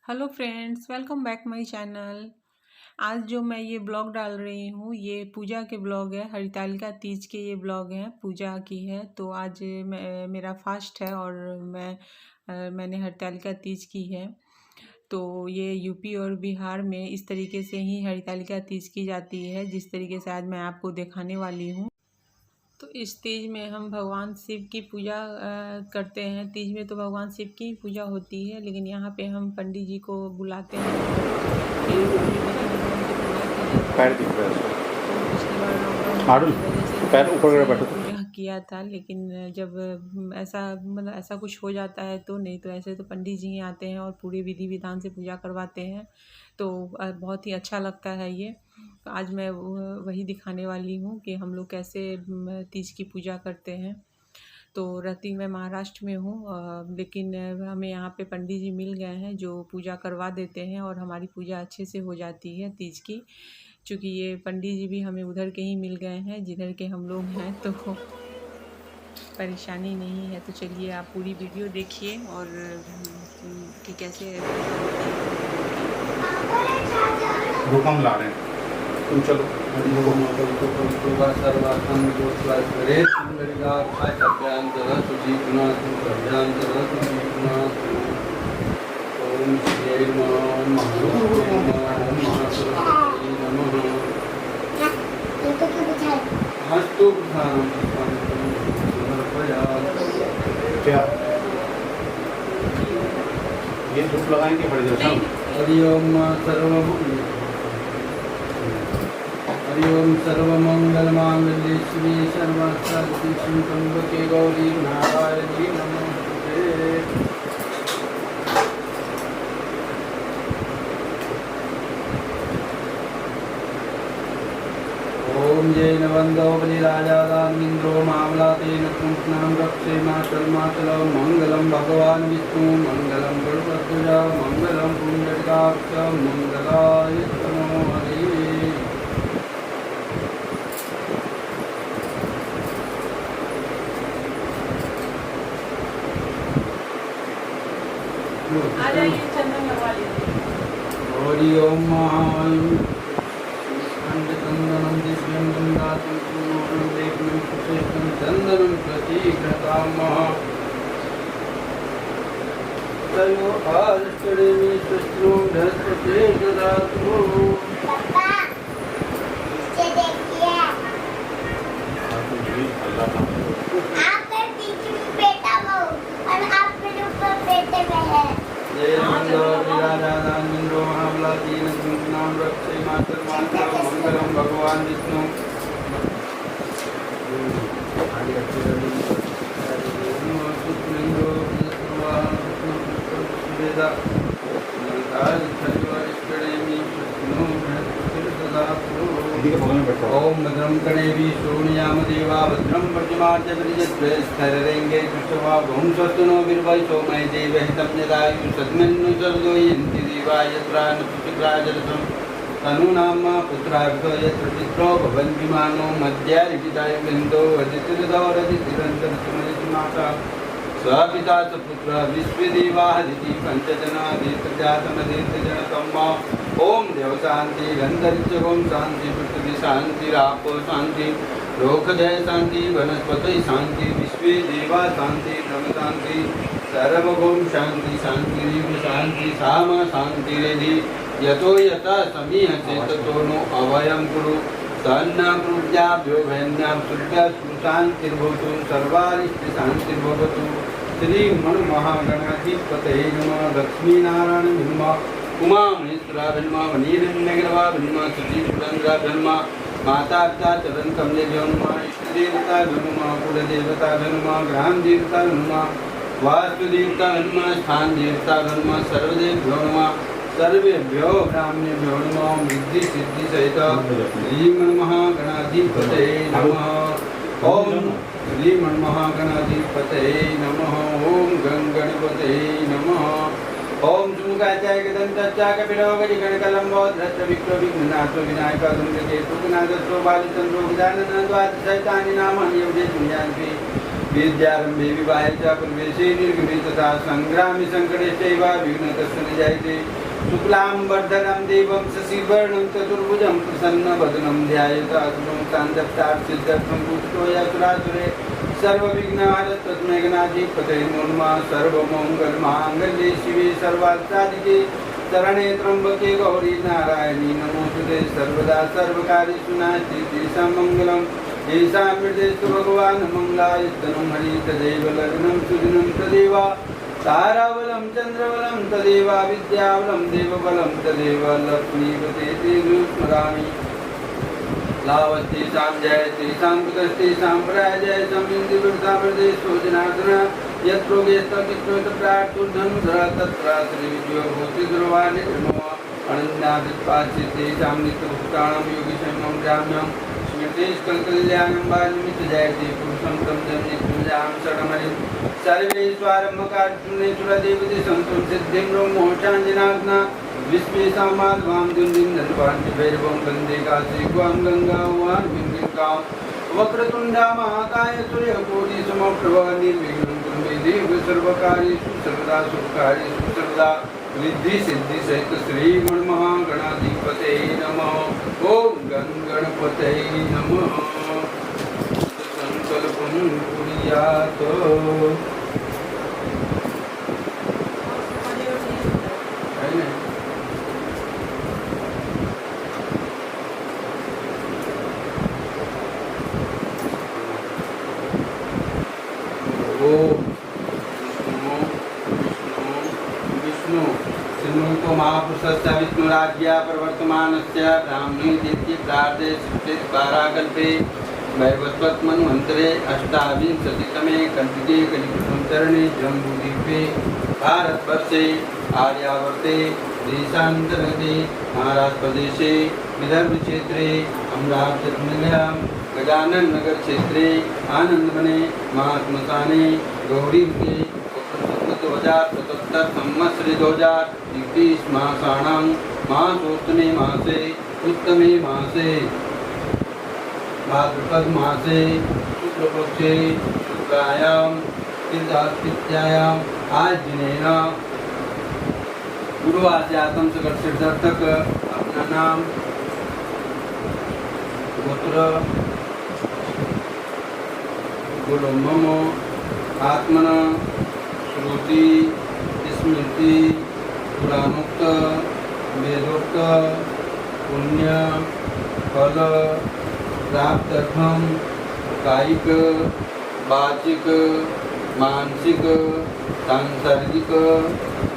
Hello friends, welcome back my channel. आज जो मैं ये ब्लॉग डाल रही हूँ ये पूजा के ब्लॉग है। हरितालिका तीज के ये ब्लॉग हैं, पूजा की है। तो आज मेरा फास्ट है और मैंने हरितालिका तीज की है। तो ये यूपी और बिहार में इस तरीके से ही हरितालिका तीज की जाती है, जिस तरीके से आज मैं आपको दिखाने वाली हूँ। तो इस तीज में हम भगवान शिव की पूजा करते हैं। तीज में तो भगवान शिव की पूजा होती है, लेकिन यहाँ पे हम पंडित जी को बुलाते हैं और फिर पूरी विधि विधान से पूजा की पैर जाती दिख है। रहा है तो पिछली बार लॉकडाउन होने आरुल, की वजह से पैर हम ऊपर ऐसे कर ही बैठो तो। पूजा किया था, लेकिन जब ऐसा मतलब ऐसा कुछ हो जाता है तो नहीं, तो ऐसे तो पंडित जी ही आते हैं और पूरी विधि विधान से पूजा करवाते हैं। तो बहुत ही अच्छा लगता है ये। तो आज मैं वही दिखाने वाली हूँ कि हम लोग कैसे तीज की पूजा करते हैं। तो रहती मैं महाराष्ट्र में हूँ, लेकिन हमें यहाँ पे पंडित जी मिल गए हैं जो पूजा करवा देते हैं और हमारी पूजा अच्छे से हो जाती है तीज की। चूँकि ये पंडित जी भी हमें उधर के ही मिल गए हैं जिधर के हम लोग हैं, तो परेशानी नहीं है। तो चलिए आप पूरी वीडियो देखिए और कि कैसे पूजा होती है हम लोगों की। रुक हम ला रहे हैं, तुम चलो। क्या ये धूप लगाएंगे बड़े देर नहीं, हरि ओम सर्वमंगलमांगल्ये शिवे सर्वार्थसाधके त्र्यंबके गौरी नारायणी नमोस्तुते। ओम जैन वंदो बलिराजादामिन्द्रो मामलातेन कृष्णां रक्षे मातर्मातरं मंगलम भगवान विष्णु मंगलम गरुड़ध्वज मंगलम पुण्डरीकाक्ष मंगलाय नमो हरे। आ जाइए, चंदन लगवा लीजिए। हरि ओम चंदनम दिव्यं गंगातं पूर्णं देवं कुशेषं चंदनं प्रतीकृतामः तयो आर्ष्टडेमि स्वस्नो बृहस्पते ददातु। आपके पीछे भी बेटा वो और आप मेरे ऊपर बेटे में है। जय नंदो विराजानंदो महाबलादीन कृष्णां रक्षे मातर्मातरं मंगलम भगवान विष्णु ओम भद्रं कणेभि शोणयाम देवा भद्रं प्रतिमार्य परिजत्वे स्थैर्यरेंगे कृष्णवा वंशस्तुनो बिर्वैसो मय देवहितं यदायु सद्मन्नु सर्वो यन्ति देवा यत्रा न पुत्रराजरसं तनूनाम पुत्राभ्यो यत्र पित्रो भवन्ति मानो मध्यारिपिताय बिन्दो अदितिरदौरदितिरन्तरसमयतिमाता स्वपिता च पुत्र विश्वदेवादिति पञ्चजनादितजातमदितजनतम्मा ओम देव शांति गंधर्च ओम शांति पृथ्वी शांति रापो शांति लोकदय शांति वनस्पति शांति विश्व देवा शांति ब्रह्म शांति सर्वभौम शांति शांति शांति सामा शांति रेधि यतो यथा समीहते ततो नो अवयं कुरु सन्ना प्रज्ञाभ्यो भयन्नां सुभ्या सुशांतिर्भवतु सर्वारिष्ट शांतिर्भवतु। श्री महागणाधिपतये नमः। लक्ष्मी नारायण नमः। उमा महेश्वरा ब्रह्मा वनीरन्यग्रवा ब्रह्मा सतीन्द्रा ब्रह्मा माता पिता चरण कमले नमः। इष्ट देवता नमः। कुल देवता नमः। ग्राम देवता नमः। वास्तु देवता नमः। स्थान देवता नमः। सर्वदेभ्यो नमः। सर्वेभ्यो ब्राह्मणेभ्यो नमः। बुद्धि सिद्धि सहित श्री महागणाधिपतये नमः। ओम श्री महागणाधिपतये नमः। ओम गणपतये नमः। ओम सुमुखाचार्य गदंताचार्य कपिलो गजगणकलंबो धृष्ट विक्रम विघ्नाथ विनायक धूमकेतु गणाधस्व बालचंद्रो गजानन द्वादश सैतानि नामानि योगे पुण्यान्ति विद्यारंभे विवाहे च प्रवेशे निर्गमे तथा संग्रामे संकटे चैव विघ्नस्तु न जायते। शुक्लांबरधरं देवं शशिवर्णं चतुर्भुजं प्रसन्नवदनं ध्यायेत् शान्तप्रार्थसिद्धर्थं पुष्टो यतुरातुरे सर्वविघ्नहर तस्मै गणाधिपतये नमः। सर्वमङ्गलमाङ्गल्ये शिवे सर्वार्थसाधिके शरणे त्र्यंबके गौरी नारायणी नमोस्तुते। सर्वदा सर्वकार्येषु नास्ति मङ्गलम् येषां हृदयेषु भगवान् मङ्गलायतनं हरि तदेव लग्नं सुदिनं तदेव ताराबलं चन्द्रबलं तदेव विद्याबलं देवबलं तदेव लक्ष्मीपते स्मरामि। लावस्तेषां जयतेषां कुतस्तेषां पराजयेषां इन्द्रिवृद्धामृतेषु जनार्दन यत्र योगेस्तविष्णुतप्रार्थुर्धनुधरा तत्र श्रीविद्यो भूति दुर्वाणि नमः। अनन्यादिपाश्चितेषां नित्यभुक्तानां योगिशमं ग्राम्यं स्मृतिस्कलकल्याणं वाल्मीकिजयते पुरुषं तं जनित्युजां शरणमणिं सर्वेश्वरमकार्जुनेश्वरदेवते सन्तं सिद्धिं मोक्षाञ्जनाग्ना विश्वेशां माधवां दुन्दिं धन्वाञ्चभैरवं वन्दे काशीं गङ्गां बिन्दिकां वक्रतुण्डा महाकाय सूर्यकोटिसमप्रभा निर्विघ्नं कुरु मे देव सर्वकार्येषु सर्वदा शुभकार्येषु सर्वदा रिद्धि सिद्धि सहित श्री महागणाधिपते नमः। ओम गणपते नमः। संकल्पं कुर्यात्। तो महापुरुषस्य विष्णुराज्ञा प्रवर्तमानस्य ब्राह्मणे दित्ये प्रार्थे सृष्टित पाराकल्पे वैवस्वत्मन्वन्तरे अष्टाविंशतितमे कल्पिते कलियुगसंचरणे जम्बूद्वीपे भारतवर्षे आर्यावर्ते देशान्तर्गते महाराष्ट्रप्रदेशे विदर्भक्षेत्रे अमरावतीजिल्लायां गजानननगरक्षेत्रे आनन्दवने महाश्मशाने गौरीके 2077 संवत्सरे 2021 मासाणां मासोत्तमे मासे उत्तमे मासे भाद्रपद मासे शुक्लपक्षे शुक्लायां तीर्थास्तिथ्यायाम् आज दिनेन गुरुवास्यातं सकलसिद्ध्यर्थक अपना नाम गोत्र बोलो मम आत्मना श्रुति स्मृति पुराणोक्त वेदोक्त पुण्य फल प्राप्त्यर्थम कायिक वाचिक मानसिक सांसर्गिक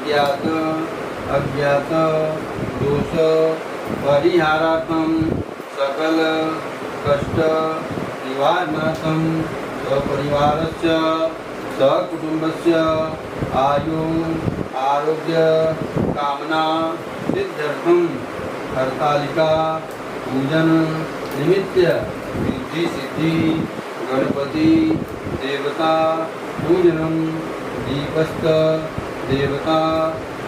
ज्ञात अज्ञात दोष परिहारार्थम सकल कष्ट निवारणार्थम सपरिवारस्य सकुटुंबस्य आयु आरोग्य कामना सिद्ध्यर्थम हरतालिका पूजन निमित्त रिद्धि सिद्धि गणपति देवता पूजनम दीपस्थ देवता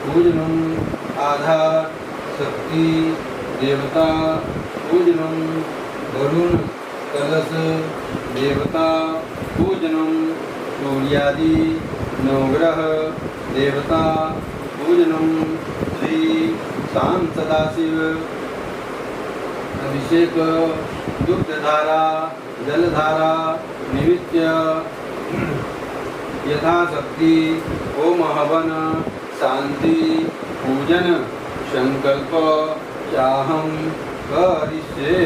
पूजनम आधार शक्ति देवता पूजनम वरुण कलश देवता पूजनम सूर्यादि नवग्रह देवता पूजनम श्री शाम सदाशिव अभिषेक दुग्धधारा जलधारा निमित्त यथाशक्ति ओम हवन शांति पूजन संकल्प चाहम करिष्ये।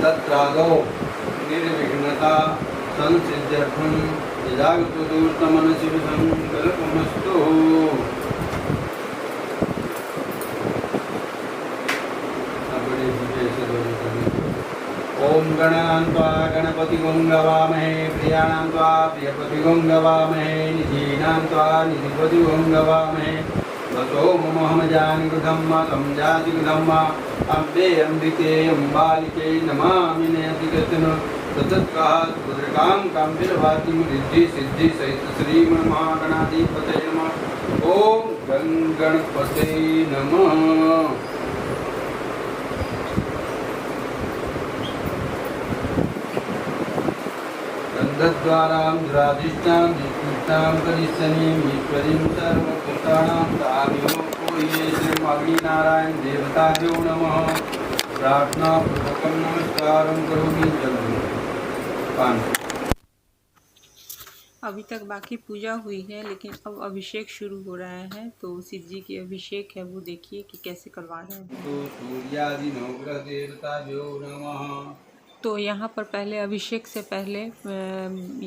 तत्रादौ निर्विघ्नता संसिद्ध्यर्थं यदागतो दूरतमनसि संकल्पमस्तु। ओम गणान्त्वा गणपतिगुं गवामहे प्रियाणान्त्वा प्रियपतिगुं गवामहे निधीनान्त्वा निधिपतिगुं गवामहे वसो ममहमजानिगुधम्म तं जातिगुधम्म अम्बे अम्बिके अम्बालिके नमामि नयतिगतन ततत्काः सुभद्रकां काम्बिलवातिं रिद्धि सिद्धि सहित श्रीमन्महागणाधिपतये नमः। ओम गणपते नमः। गन्धद्वारां दुराधिष्ठां दिक्कृतां करिष्यनीं ईश्वरीं सर्वभूतानां तामिहो ये श्रीमग्निनारायण देवताभ्यो नमः। प्रार्थनापूर्वकं नमस्कारं करोमि। जल अभी तक बाकी पूजा हुई है, लेकिन अब अभिषेक शुरू हो रहा है। तो शिव जी की अभिषेक है, वो देखिए कि कैसे करवा रहे हैं। तो सूर्यादि नवग्रह देवताभ्यो नमः। तो यहाँ पर पहले अभिषेक से पहले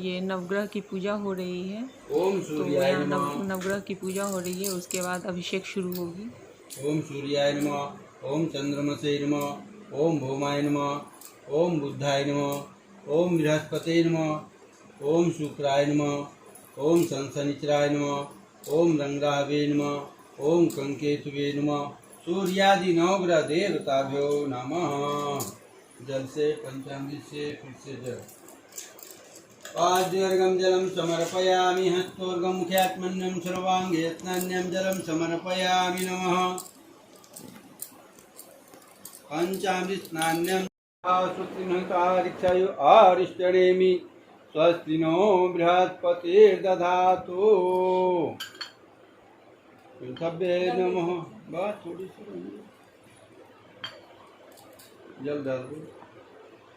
ये नवग्रह की पूजा हो रही है। ओम तो सूर्याय यहाँ नमः। नवग्रह की पूजा हो रही है, उसके बाद अभिषेक शुरू होगी। ओम सूर्याय नमः। ओम चंद्रमसे नमः। ओम भौमाय नमः। ओम बुद्धाय नमः। ओम बृहस्पते नमः। ओम शुक्राय नमः। ओम शनिचराय नमः। ओम रंगावे नमः। ओम कंकेतुवे नमः। सूर्यादि नवग्रह देवताभ्यो नमः। जल से पंचामृत से फिर से जल। पाद्यर्घं जलं समर्पयामि। हस्तोर्घं मुख्यात्मन्यं सर्वाङ्गे यत्नान्यं जलं समर्पयामि। नमः। पंचामृत नान्यं स्वस्तिनकारिक्षयो आरिष्टनेमि। स्वस्ति नो बृहस्पतिर्दधातु। पृथ्वे नमः। बस थोड़ी सी जल डाल दो।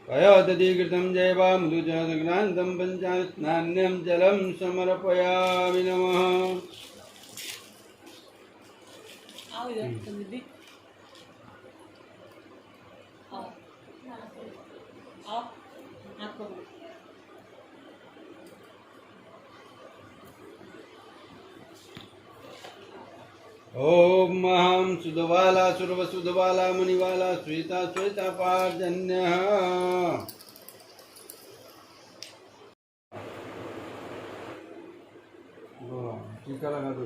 अयोदधिकृतं जैवामृतघ्रान्तं पंचामृत नान्यं जलं समर्पयामि। नमः। ओम महं सुधबाला सुरवसुधबाला मुनिबाला श्वेता श्वेता पार्जन्य। टीका लगा दो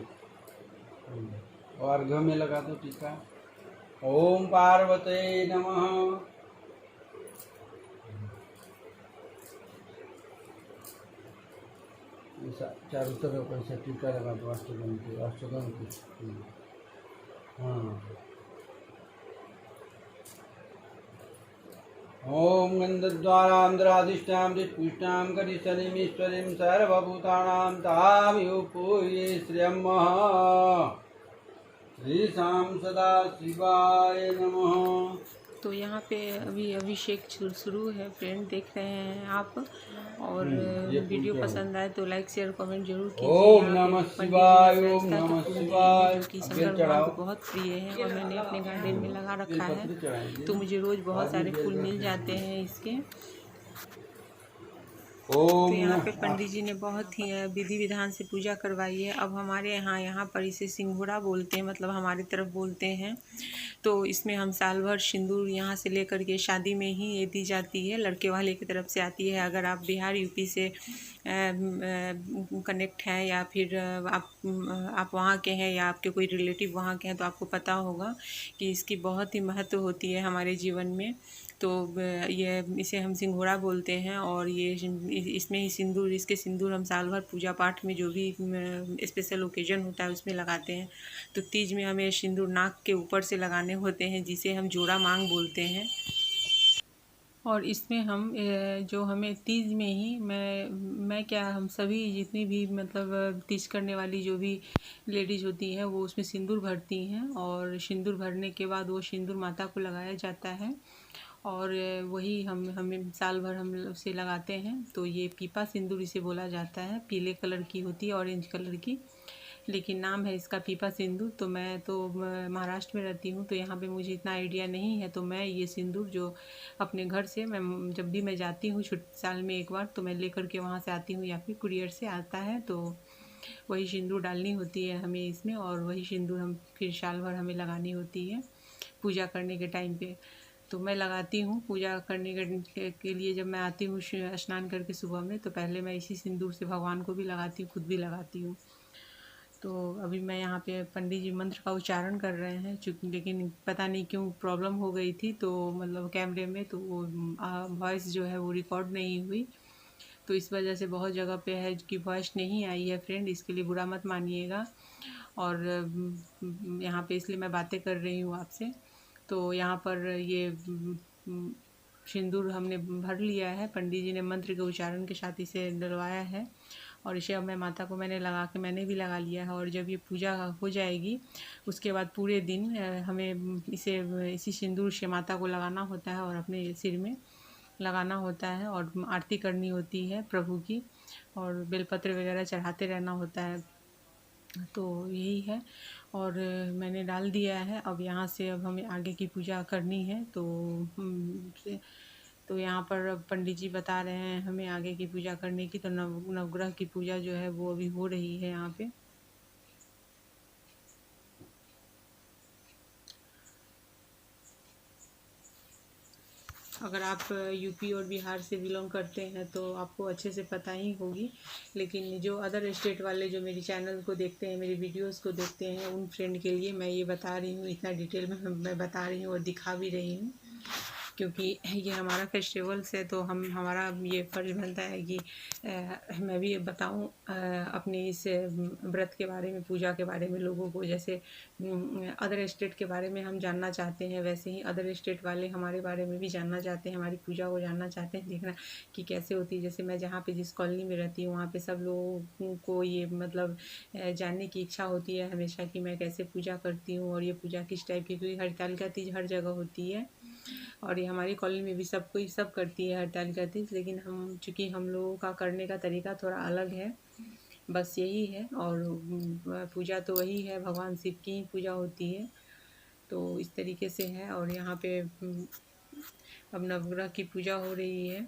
और अर्घ में लगा दो टीका। ओम पार्वते नमः। चारों तरफ ऐसा टीका लगा दो अष्टगन की। हाँ। ओम गन्धद्वारां पुष्टां करिष्यनीमीश्वरीं सर्वभूतानां तामिहोपूये श्रियं श्री शाम सदा शिवाय नमः। तो यहाँ पे अभी अभिषेक शुरू है फ्रेंड, देख रहे हैं आप। और वीडियो पसंद आए तो लाइक शेयर कमेंट जरूर कीजिए। ओम नमः शिवाय। ओम नमः शिवाय। कि शंकर भगवान को बहुत प्रिय है और मैंने अपने गार्डन में लगा रखा है, तो मुझे रोज बहुत सारे फूल मिल जाते हैं इसके। तो यहाँ पे पंडित जी ने बहुत ही विधि विधान से पूजा करवाई है। अब हमारे यहाँ पर इसे सिंघोड़ा बोलते हैं, मतलब हमारी तरफ बोलते हैं। तो इसमें हम साल भर सिंदूर यहाँ से लेकर के शादी में ही ये दी जाती है, लड़के वाले की तरफ से आती है। अगर आप बिहार यूपी से कनेक्ट हैं या फिर आप वहाँ के हैं या आपके कोई रिलेटिव वहाँ के हैं, तो आपको पता होगा कि इसकी बहुत ही महत्व होती है हमारे जीवन में। तो ये इसे हम सिंघोड़ा बोलते हैं। और ये इसमें ही सिंदूर, इसके सिंदूर हम साल भर पूजा पाठ में जो भी स्पेशल ओकेजन होता है उसमें लगाते हैं। तो तीज में हमें सिंदूर नाक के ऊपर से लगाने होते हैं, जिसे हम जोड़ा मांग बोलते हैं। और इसमें हम जो हमें तीज में ही मैं क्या हम सभी जितनी भी मतलब तीज करने वाली जो भी लेडीज़ होती हैं वो उसमें सिंदूर भरती हैं। और सिंदूर भरने के बाद वो सिंदूर माता को लगाया जाता है और वही हमें साल भर हम उसे लगाते हैं। तो ये पीपा सिंदूर इसे बोला जाता है। पीले कलर की होती है, ऑरेंज कलर की, लेकिन नाम है इसका पीपा सिंदूर। तो मैं तो महाराष्ट्र में रहती हूँ, तो यहाँ पे मुझे इतना आइडिया नहीं है। तो मैं ये सिंदूर जो अपने घर से मैं जब भी मैं जाती हूँ साल में एक बार, तो मैं लेकर के वहाँ से आती हूँ या फिर कुरियर से आता है। तो वही सिंदूर डालनी होती है हमें इसमें, और वही सिंदूर हम फिर साल भर हमें लगानी होती है पूजा करने के टाइम पे। तो मैं लगाती हूँ पूजा करने के लिए। जब मैं आती हूँ स्नान करके सुबह में, तो पहले मैं इसी सिंदूर से भगवान को भी लगाती हूँ, खुद भी लगाती हूँ। तो अभी मैं यहाँ पे पंडित जी मंत्र का उच्चारण कर रहे हैं, चूँकि लेकिन पता नहीं क्यों प्रॉब्लम हो गई थी, तो मतलब कैमरे में तो वो वॉइस जो है वो रिकॉर्ड नहीं हुई। तो इस वजह से बहुत जगह पे है कि वॉइस नहीं आई है फ्रेंड, इसके लिए बुरा मत मानिएगा। और यहाँ पे इसलिए मैं बातें कर रही हूँ आपसे। तो यहाँ पर ये सिंदूर हमने भर लिया है। पंडित जी ने मंत्र के उच्चारण के साथ इसे डलवाया है और इसे अब मैं माता को मैंने भी लगा लिया है। और जब ये पूजा हो जाएगी उसके बाद पूरे दिन हमें इसी सिंदूर से माता को लगाना होता है और अपने सिर में लगाना होता है और आरती करनी होती है प्रभु की और बेलपत्र वगैरह चढ़ाते रहना होता है। तो यही है और मैंने डाल दिया है। अब यहाँ से अब हमें आगे की पूजा करनी है। तो यहाँ पर पंडित जी बता रहे हैं हमें आगे की पूजा करने की। तो नवग्रह की पूजा जो है वो अभी हो रही है यहाँ पे। अगर आप यूपी और बिहार से बिलोंग करते हैं तो आपको अच्छे से पता ही होगी, लेकिन जो अदर स्टेट वाले जो मेरी चैनल को देखते हैं, मेरी वीडियोस को देखते हैं, उन फ्रेंड के लिए मैं ये बता रही हूँ, इतना डिटेल में मैं बता रही हूँ और दिखा भी रही हूँ, क्योंकि ये हमारा फेस्टिवल्स है तो हमारा ये फ़र्ज़ बनता है कि मैं भी बताऊं अपने इस व्रत के बारे में, पूजा के बारे में लोगों को। जैसे अदर स्टेट के बारे में हम जानना चाहते हैं, वैसे ही अदर स्टेट वाले हमारे बारे में भी जानना चाहते हैं, हमारी पूजा को जानना चाहते हैं, देखना कि कैसे होती है। जैसे मैं जहाँ पे जिस कॉलोनी में रहती हूँ वहाँ पे सब लोगों को ये मतलब जानने की इच्छा होती है हमेशा कि मैं कैसे पूजा करती हूँ और ये पूजा किस टाइप की, क्योंकि हरतालिका तीज हर जगह होती है और ये हमारी कॉलोनी में भी सब करती है हरतालिका तीज। लेकिन चूँकि हम लोगों का करने का तरीका थोड़ा अलग है, बस यही है। और पूजा तो वही है, भगवान शिव की ही पूजा होती है। तो इस तरीके से है और यहाँ पे अब नवग्रह की पूजा हो रही है।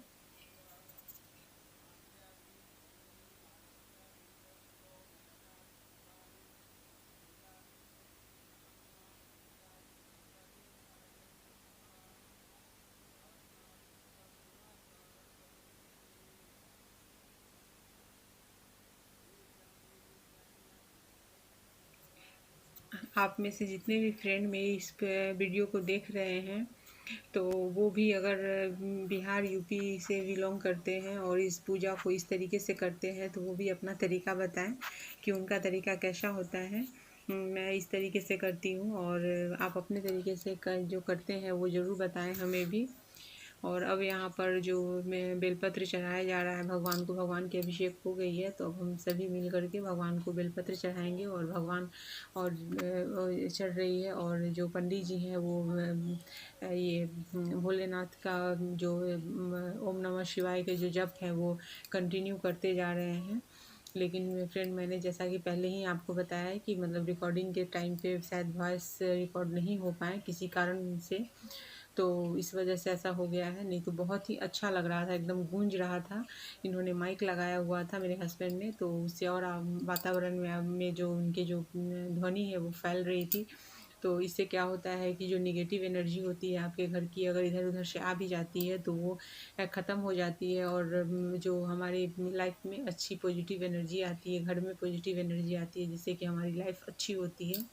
आप में से जितने भी फ्रेंड मेरी इस वीडियो को देख रहे हैं तो वो भी अगर बिहार यूपी से बिलोंग करते हैं और इस पूजा को इस तरीके से करते हैं तो वो भी अपना तरीका बताएं कि उनका तरीका कैसा होता है। मैं इस तरीके से करती हूँ और आप अपने तरीके से जो करते हैं वो ज़रूर बताएं हमें भी। और अब यहाँ पर जो बेलपत्र चढ़ाया जा रहा है भगवान को, भगवान की अभिषेक हो गई है तो अब हम सभी मिल करके भगवान को बेलपत्र चढ़ाएंगे और भगवान और चढ़ रही है। और जो पंडित जी हैं वो ये भोलेनाथ का जो ओम नमः शिवाय के जो जप है वो कंटिन्यू करते जा रहे हैं। लेकिन फ्रेंड मैंने जैसा कि पहले ही आपको बताया है कि मतलब रिकॉर्डिंग के टाइम पे शायद वॉइस रिकॉर्ड नहीं हो पाए किसी कारण से, तो इस वजह से ऐसा हो गया है। नहीं तो बहुत ही अच्छा लग रहा था, एकदम गूंज रहा था। इन्होंने माइक लगाया हुआ था मेरे हस्बैंड ने, तो उससे और वातावरण में जो उनके जो ध्वनि है वो फैल रही थी। तो इससे क्या होता है कि जो निगेटिव एनर्जी होती है आपके घर की, अगर इधर उधर से आ भी जाती है तो वो ख़त्म हो जाती है और जो हमारी लाइफ में अच्छी पॉजिटिव एनर्जी आती है, घर में पॉजिटिव एनर्जी आती है, जिससे कि हमारी लाइफ अच्छी होती है।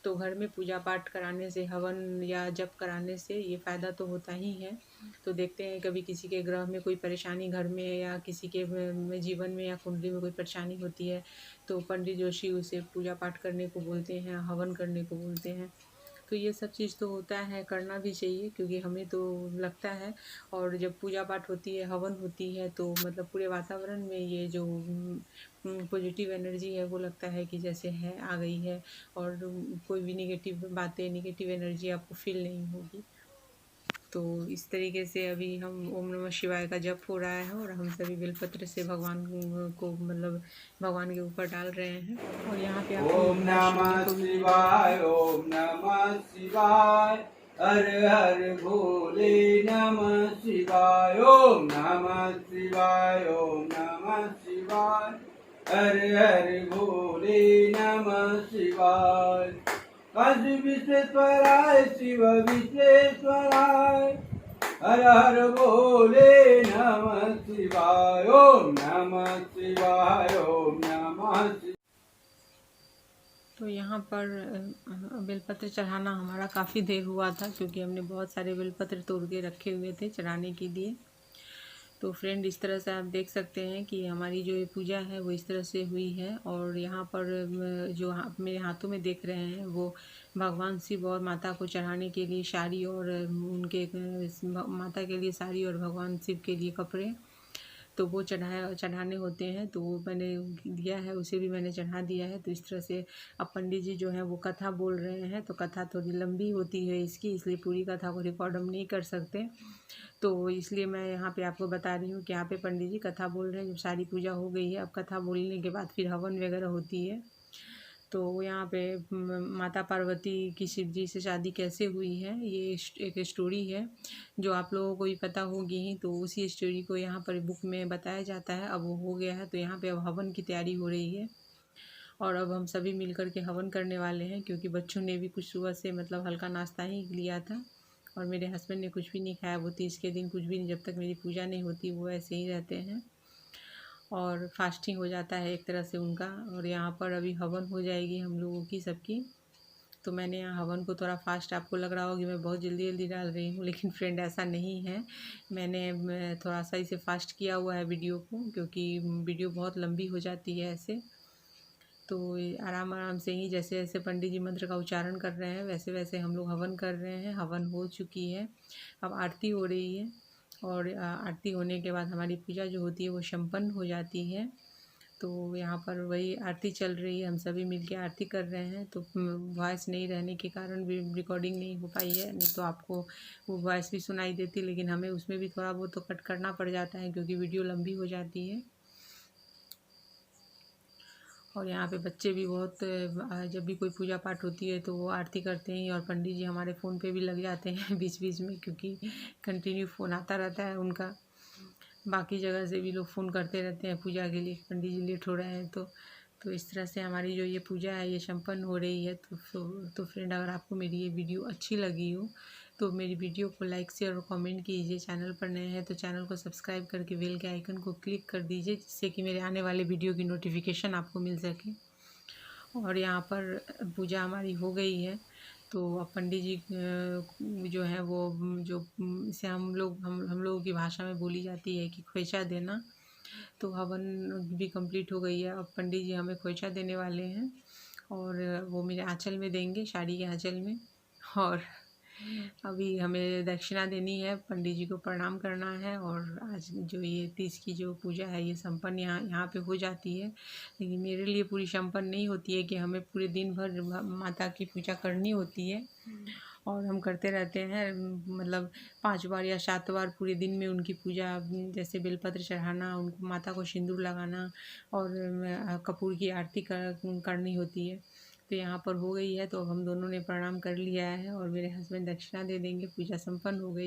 तो घर में पूजा पाठ कराने से, हवन या जप कराने से ये फ़ायदा तो होता ही है। तो देखते हैं कभी किसी के ग्रह में कोई परेशानी घर में या किसी के जीवन में या कुंडली में कोई परेशानी होती है तो पंडित जोशी उसे पूजा पाठ करने को बोलते हैं, हवन करने को बोलते हैं। तो ये सब चीज़ तो होता है, करना भी चाहिए क्योंकि हमें तो लगता है। और जब पूजा पाठ होती है, हवन होती है तो मतलब पूरे वातावरण में ये जो पॉजिटिव एनर्जी है वो लगता है कि जैसे है आ गई है और कोई भी निगेटिव बातें, निगेटिव एनर्जी आपको फील नहीं होगी। तो इस तरीके से अभी हम ओम नमः शिवाय का जप हो रहा है और हम सभी बेलपत्र से भगवान को मतलब भगवान के ऊपर डाल रहे हैं। और यहाँ पे आप ओम नमः शिवाय, ओम नमः शिवाय, हर हर भोले नमः शिवाय, ओम नमः शिवाय, ओम नमः शिवाय, हर हर भोले नमः शिवाय। काशी विश्वेश्वराय, शिव विश्वेश्वराय, हर हर भोले नमः शिवाय, ओम नमः शिवाय, ओम नमः शिवाय। तो यहाँ पर बेलपत्र चढ़ाना हमारा काफ़ी देर हुआ था क्योंकि हमने बहुत सारे बेलपत्र तोड़ के रखे हुए थे चढ़ाने के लिए। तो फ्रेंड, इस तरह से आप देख सकते हैं कि हमारी जो ये पूजा है वो इस तरह से हुई है। और यहाँ पर जो मेरे हाथों में देख रहे हैं वो भगवान शिव और माता को चढ़ाने के लिए साड़ी, और उनके माता के लिए साड़ी और भगवान शिव के लिए कपड़े, तो वो चढ़ाने होते हैं। तो वो मैंने दिया है, उसे भी मैंने चढ़ा दिया है। तो इस तरह से अब पंडित जी जो हैं वो कथा बोल रहे हैं। तो कथा थोड़ी लंबी होती है इसकी, इसलिए पूरी कथा को रिकॉर्ड हम नहीं कर सकते। तो इसलिए मैं यहाँ पे आपको बता रही हूँ कि यहाँ पे पंडित जी कथा बोल रहे हैं। जब सारी पूजा हो गई है, अब कथा बोलने के बाद फिर हवन वगैरह होती है। तो यहाँ पे माता पार्वती की शिव जी से शादी कैसे हुई है, ये एक स्टोरी है जो आप लोगों को भी पता होगी ही। तो उसी स्टोरी को यहाँ पर बुक में बताया जाता है। अब वो हो गया है, तो यहाँ पे अब हवन की तैयारी हो रही है। और अब हम सभी मिल कर के हवन करने वाले हैं, क्योंकि बच्चों ने भी कुछ सुबह से मतलब हल्का नाश्ता ही लिया था, और मेरे हस्बैंड ने कुछ भी नहीं खाया। वो 30 के दिन कुछ भी नहीं, जब तक मेरी पूजा नहीं होती वो ऐसे ही रहते हैं, और फास्टिंग हो जाता है एक तरह से उनका। और यहाँ पर अभी हवन हो जाएगी हम लोगों की सबकी। तो मैंने यहाँ हवन को थोड़ा फास्ट, आपको लग रहा होगा कि मैं बहुत जल्दी जल्दी डाल रही हूँ, लेकिन फ्रेंड ऐसा नहीं है। मैंने थोड़ा सा इसे फास्ट किया हुआ है वीडियो को, क्योंकि वीडियो बहुत लंबी हो जाती है ऐसे। तो आराम आराम से ही, जैसे जैसे पंडित जी मंत्र का उच्चारण कर रहे हैं वैसे वैसे हम लोग हवन कर रहे हैं। हवन हो चुकी है, अब आरती हो रही है, और आरती होने के बाद हमारी पूजा जो होती है वो संपन्न हो जाती है। तो यहाँ पर वही आरती चल रही है, हम सभी मिलके आरती कर रहे हैं। तो वॉइस नहीं रहने के कारण भी रिकॉर्डिंग नहीं हो पाई है, नहीं तो आपको वो वॉइस भी सुनाई देती, लेकिन हमें उसमें भी थोड़ा बहुत तो कट करना पड़ जाता है, क्योंकि वीडियो लंबी हो जाती है। और यहाँ पे बच्चे भी बहुत, जब भी कोई पूजा पाठ होती है तो वो आरती करते हैं, और पंडित जी हमारे फ़ोन पे भी लग जाते हैं बीच बीच में, क्योंकि कंटिन्यू फ़ोन आता रहता है उनका। बाकी जगह से भी लोग फ़ोन करते रहते हैं पूजा के लिए, पंडित जी लेट हो रहे हैं तो इस तरह से हमारी जो ये पूजा है ये संपन्न हो रही है। तो फ्रेंड, अगर आपको मेरी ये वीडियो अच्छी लगी हो तो मेरी वीडियो को लाइक शेयर और कमेंट कीजिए। चैनल पर नए हैं तो चैनल को सब्सक्राइब करके बेल के आइकन को क्लिक कर दीजिए, जिससे कि मेरे आने वाले वीडियो की नोटिफिकेशन आपको मिल सके। और यहाँ पर पूजा हमारी हो गई है, तो अब पंडित जी जो है वो जो इसे हम लोगों की भाषा में बोली जाती है कि खोइचा देना। तो हवन भी कंप्लीट हो गई है। अब पंडित जी हमें खोइचा देने वाले हैं, और वो मेरे आंचल में देंगे, साड़ी के आंचल में। और अभी हमें दक्षिणा देनी है, पंडित जी को प्रणाम करना है। और आज जो ये तीज की जो पूजा है ये संपन्न यहाँ पे हो जाती है, लेकिन मेरे लिए पूरी संपन्न नहीं होती है कि हमें पूरे दिन भर माता की पूजा करनी होती है। और हम करते रहते हैं, मतलब 5 बार या 7 बार पूरे दिन में उनकी पूजा, जैसे बेलपत्र चढ़ाना, उनको माता को सिंदूर लगाना, और कपूर की आरती करनी होती है। तो यहाँ पर हो गई है, तो हम दोनों ने प्रणाम कर लिया है, और मेरे हस्बैंड दक्षिणा दे देंगे। पूजा संपन्न हो गई।